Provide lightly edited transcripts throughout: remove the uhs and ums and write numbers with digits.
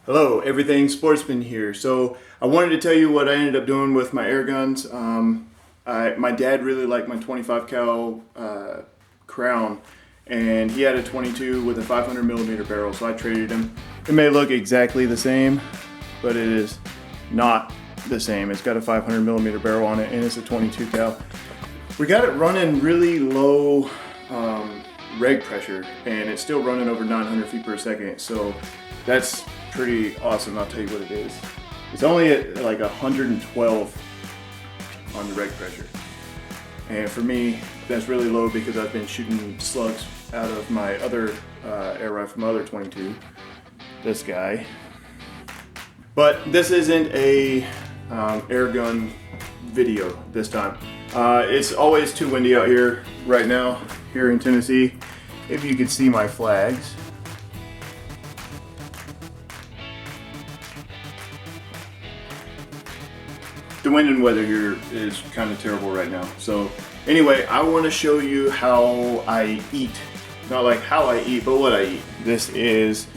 Hello, Everything Sportsman here. So I wanted to tell you what I ended up doing with my air guns. My dad really liked my 25 cal Crown, and he had a 22 with a 500 millimeter barrel, so I traded him. It may look exactly the same, but it is not the same. It's got a 500 millimeter barrel on it, and it's a 22 cal. We got it running really low reg pressure, and it's still running over 900 feet per second. So that's pretty awesome. I'll tell you what it is. It's only at like 112 on the reg pressure. And for me, that's really low because I've been shooting slugs out of my other air rifle, my other 22, this guy. But this isn't a air gun video this time. It's always too windy out here right now, here in Tennessee. If you could see my flags. The wind and weather here is kind of terrible right now. So anyway, I want to show you how I eat. Not like how I eat, but what I eat. This is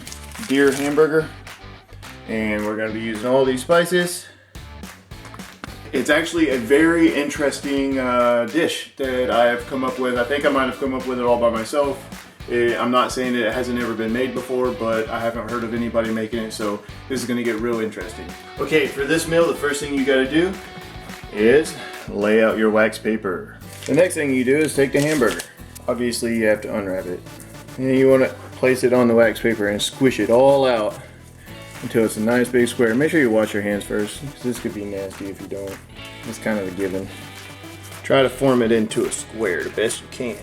deer hamburger, and we're going to be using all these spices. It's actually a very interesting dish that I have come up with. I think I might have come up with it all by myself. I'm not saying that it hasn't ever been made before, but I haven't heard of anybody making it, so this is going to get real interesting. Okay, for this meal, the first thing you got to do is lay out your wax paper. The next thing you do is take the hamburger. Obviously, you have to unwrap it. And you want to place it on the wax paper and squish it all out until it's a nice big square. Make sure you wash your hands first, because this could be nasty if you don't. It's kind of a given. Try to form it into a square the best you can.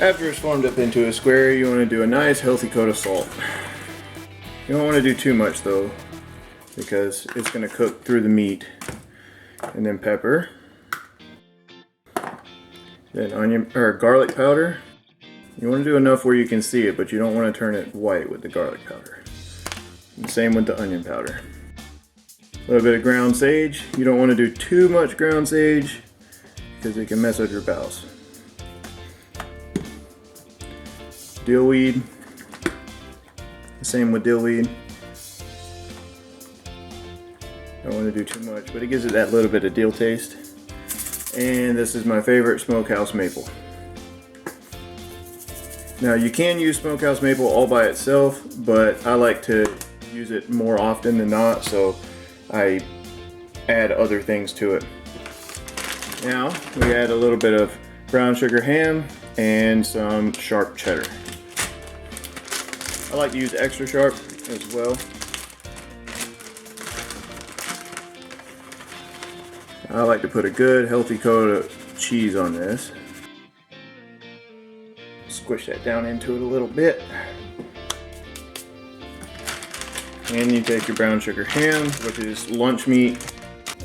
After it's formed up into a square, you want to do a nice healthy coat of salt. You don't want to do too much though, because it's going to cook through the meat. And then pepper. Then onion or garlic powder. You want to do enough where you can see it, but you don't want to turn it white with the garlic powder. And same with the onion powder. A little bit of ground sage. You don't want to do too much ground sage because it can mess up your bowels. Dill weed. Same with dill weed. Don't want to do too much, but it gives it that little bit of dill taste. And this is my favorite, smokehouse maple. Now you can use smokehouse maple all by itself, but I like to use it more often than not, so I add other things to it. Now we add a little bit of brown sugar ham and some sharp cheddar. I like to use extra sharp as well. I like to put a good healthy coat of cheese on this. Squish that down into it a little bit. And you take your brown sugar ham, which is lunch meat,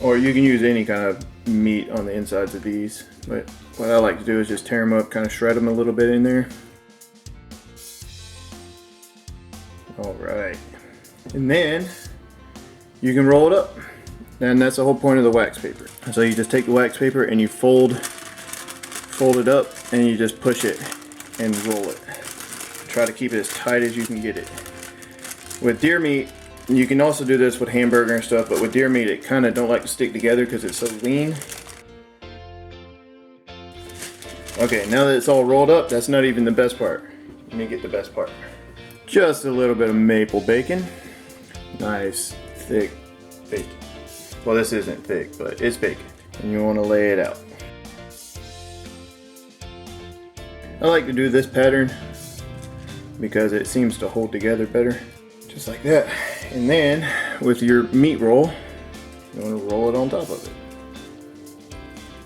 or you can use any kind of meat on the insides of these. But what I like to do is just tear them up, kind of shred them a little bit in there. Alright. And then you can roll it up. And that's the whole point of the wax paper. So you just take the wax paper and you fold it up and you just push it and roll it. Try to keep it as tight as you can get it. With deer meat, you can also do this with hamburger and stuff, but with deer meat it kind of don't like to stick together because it's so lean. Okay, now that it's all rolled up, that's not even the best part. Let me get the best part. Just a little bit of maple bacon. Nice, thick bacon. Well, this isn't thick, but it's bacon. And you want to lay it out. I like to do this pattern because it seems to hold together better. Just like that. And then, with your meat roll, you want to roll it on top of it.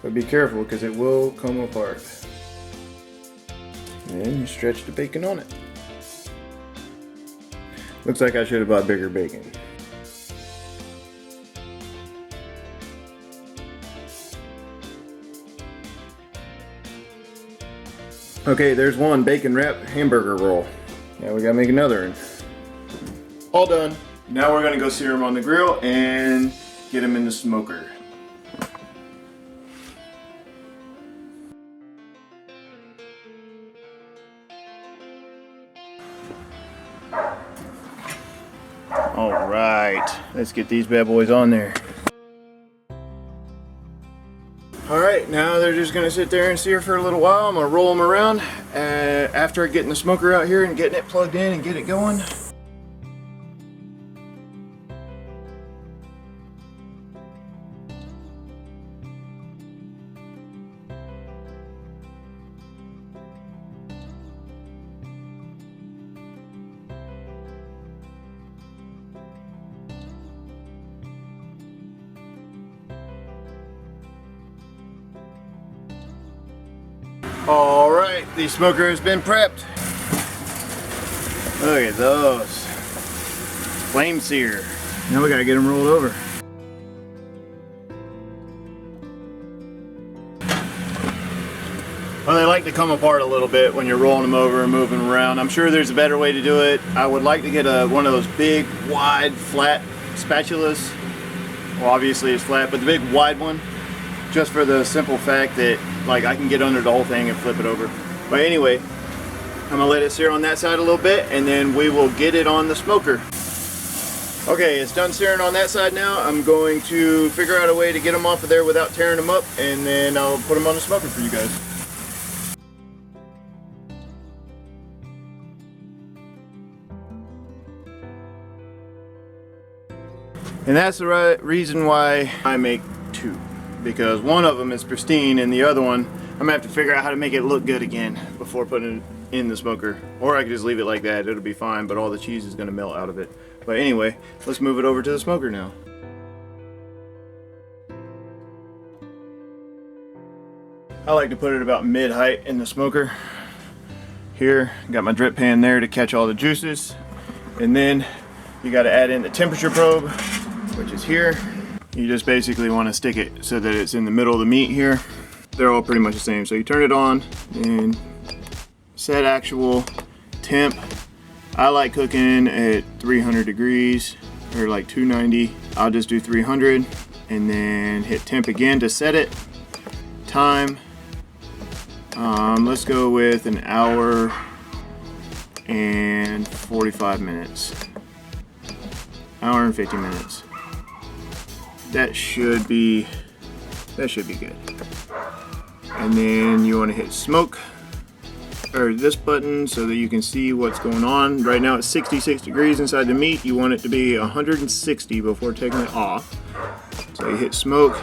But be careful because it will come apart. And then you stretch the bacon on it. Looks like I should have bought bigger bacon. Okay, there's one bacon wrapped hamburger roll. Now we gotta make another one. All done. Now we're gonna go sear them on the grill and get them in the smoker. All right, let's get these bad boys on there. All right, now they're just gonna sit there and sear for a little while. I'm gonna roll them around after getting the smoker out here and getting it plugged in and get it going. All right, the smoker has been prepped. Look at those. Flame sear. Now we gotta get them rolled over. Well, they like to come apart a little bit when you're rolling them over and moving them around. I'm sure there's a better way to do it. I would like to get one of those big, wide, flat spatulas. Well, obviously it's flat, but the big, wide one. Just for the simple fact that like I can get under the whole thing and flip it over. But anyway, I'm gonna let it sear on that side a little bit and then we will get it on the smoker. Okay, it's done searing on that side now. I'm going to figure out a way to get them off of there without tearing them up, and then I'll put them on the smoker for you guys. And that's the reason why I make two. Because one of them is pristine and the other one I'm gonna have to figure out how to make it look good again before putting it in the smoker. Or I could just leave it like that, it'll be fine, but all the cheese is gonna melt out of it. But anyway, let's move it over to the smoker now. I like to put it about mid-height in the smoker. Here, got my drip pan there to catch all the juices. And then you gotta add in the temperature probe, which is here. You just basically want to stick it so that it's in the middle of the meat here. They're all pretty much the same. So you turn it on and set actual temp. I like cooking at 300 degrees or like 290. I'll just do 300 and then hit temp again to set it. Time. Let's go with an hour and 45 minutes. Hour and 50 minutes. That should be good. And then you want to hit smoke, or this button, so that you can see what's going on. Right now it's 66 degrees inside the meat. You want it to be 160 before taking it off. So you hit smoke,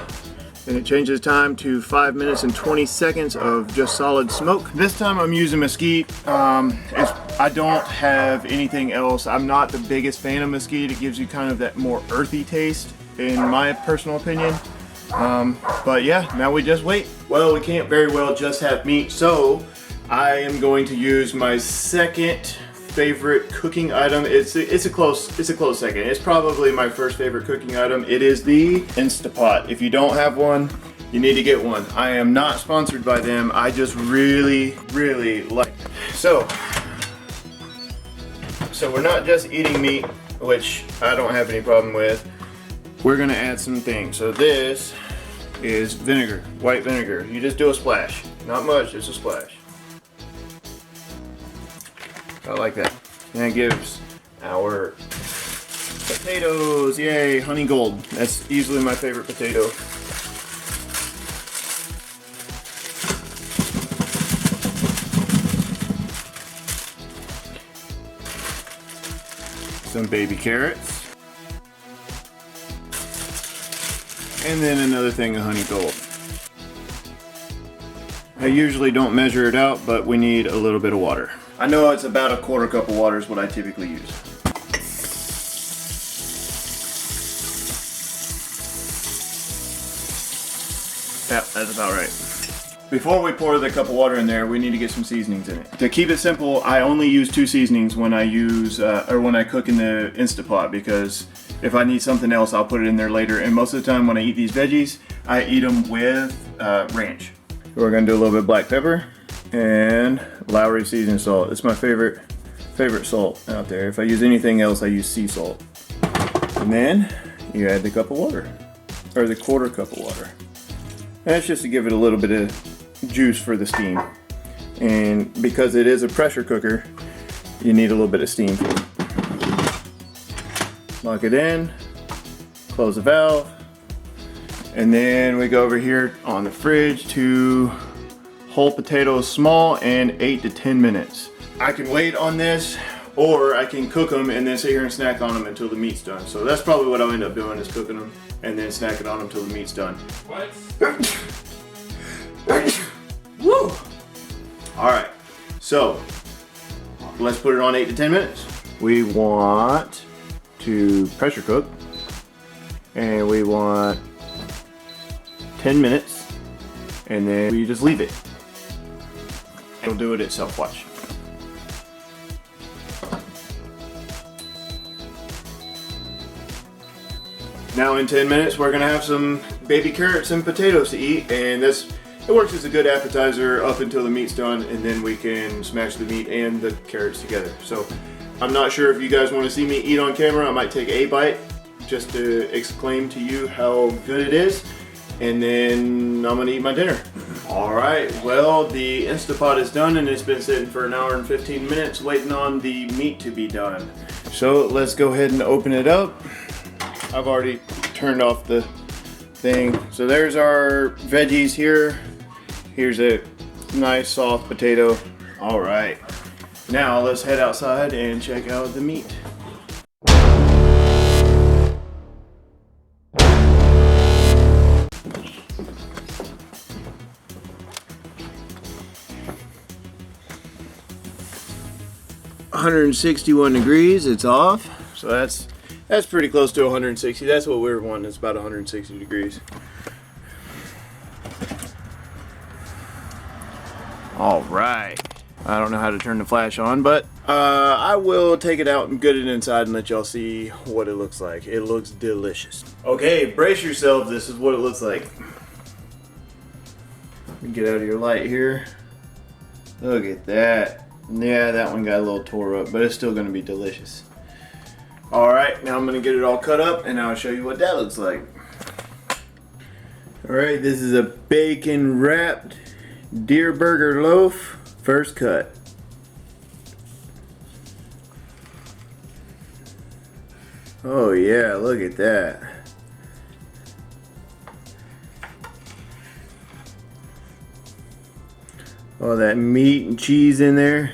and it changes time to 5 minutes and 20 seconds of just solid smoke. This time I'm using mesquite. I don't have anything else. I'm not the biggest fan of mesquite. It gives you kind of that more earthy taste, in my personal opinion. But yeah, now we just wait. Well, we can't very well just have meat, so I am going to use my second favorite cooking item. It's a close second. It's probably my first favorite cooking item. It is the Instapot. If you don't have one, you need to get one. I am not sponsored by them. I just really like it. So we're not just eating meat, which I don't have any problem with. We're gonna add some things. So this is vinegar, white vinegar. You just do a splash. Not much, just a splash. I like that. And it gives our potatoes, yay, honey gold. That's easily my favorite potato. Some baby carrots. And then another thing of honey gold. I usually don't measure it out, but we need a little bit of water. I know it's about a quarter cup of water is what I typically use. Yeah, that's about right. Before we pour the cup of water in there, we need to get some seasonings in it. To keep it simple, I only use 2 seasonings when I use when I cook in the Instapot, because if I need something else, I'll put it in there later. And most of the time when I eat these veggies, I eat them with ranch. We're gonna do a little bit of black pepper and Lowry seasoning salt. It's my favorite salt out there. If I use anything else, I use sea salt. And then you add the cup of water, or the quarter cup of water. And that's just to give it a little bit of juice for the steam. And because it is a pressure cooker, you need a little bit of steam for it. Lock it in, close the valve, and then we go over here on the fridge to whole potatoes small and 8 to 10 minutes. I can wait on this, or I can cook them and then sit here and snack on them until the meat's done. So that's probably what I'll end up doing, is cooking them and then snacking on them until the meat's done. What? Woo! Alright, so let's put it on 8 to 10 minutes. We want to pressure cook, and we want 10 minutes, and then we just leave it. It'll do it itself, watch. Now in 10 minutes we're gonna have some baby carrots and potatoes to eat, and it works as a good appetizer up until the meat's done, and then we can smash the meat and the carrots together. So I'm not sure if you guys want to see me eat on camera. I might take a bite just to exclaim to you how good it is, and then I'm gonna eat my dinner. Alright, well, the Instapot is done, and it's been sitting for 1 hour and 15 minutes waiting on the meat to be done. So let's go ahead and open it up. I've already turned off the thing. So there's our veggies here. Here's a nice soft potato. All right, now let's head outside and check out the meat. (161 degrees), it's off. So that's pretty close to 160. That's what we were wanting. It's about 160 degrees. All right. I don't know how to turn the flash on, but I will take it out and get it inside and let y'all see what it looks like. It looks delicious. Okay, brace yourself. This is what it looks like. Get out of your light here. Look at that. Yeah, that one got a little tore up, but it's still gonna be delicious. All right, now I'm gonna get it all cut up and I'll show you what that looks like. All right, this is a bacon wrapped deer burger loaf, first cut. Oh yeah, look at that. Oh, that meat and cheese in there.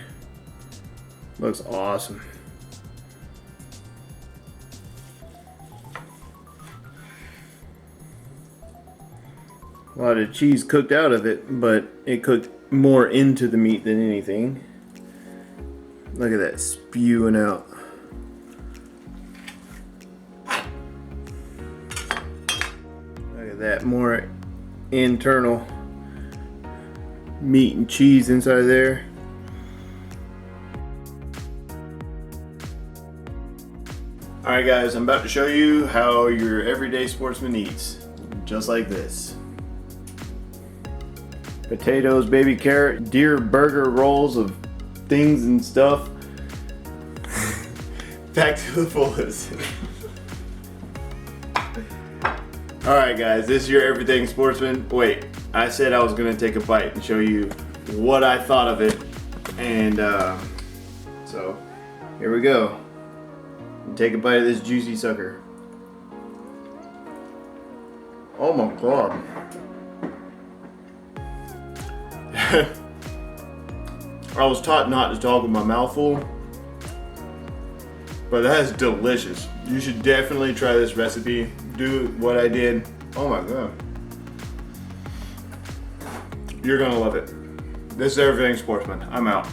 Looks awesome. A lot of cheese cooked out of it, but it cooked more into the meat than anything. Look at that spewing out. Look at that, more internal meat and cheese inside there. Alright guys, I'm about to show you how your everyday sportsman eats. Just like this. Potatoes, baby carrot, deer burger rolls of things and stuff. Back to the fullest. Alright guys, this is your everything sportsman. Wait, I said I was gonna take a bite and show you what I thought of it. And so here we go. Take a bite of this juicy sucker. Oh my god. I was taught not to talk with my mouth full, but that is delicious. You should definitely try this recipe. Do what I did. Oh my god. You're gonna love it. This is Everything Sportsman. I'm out.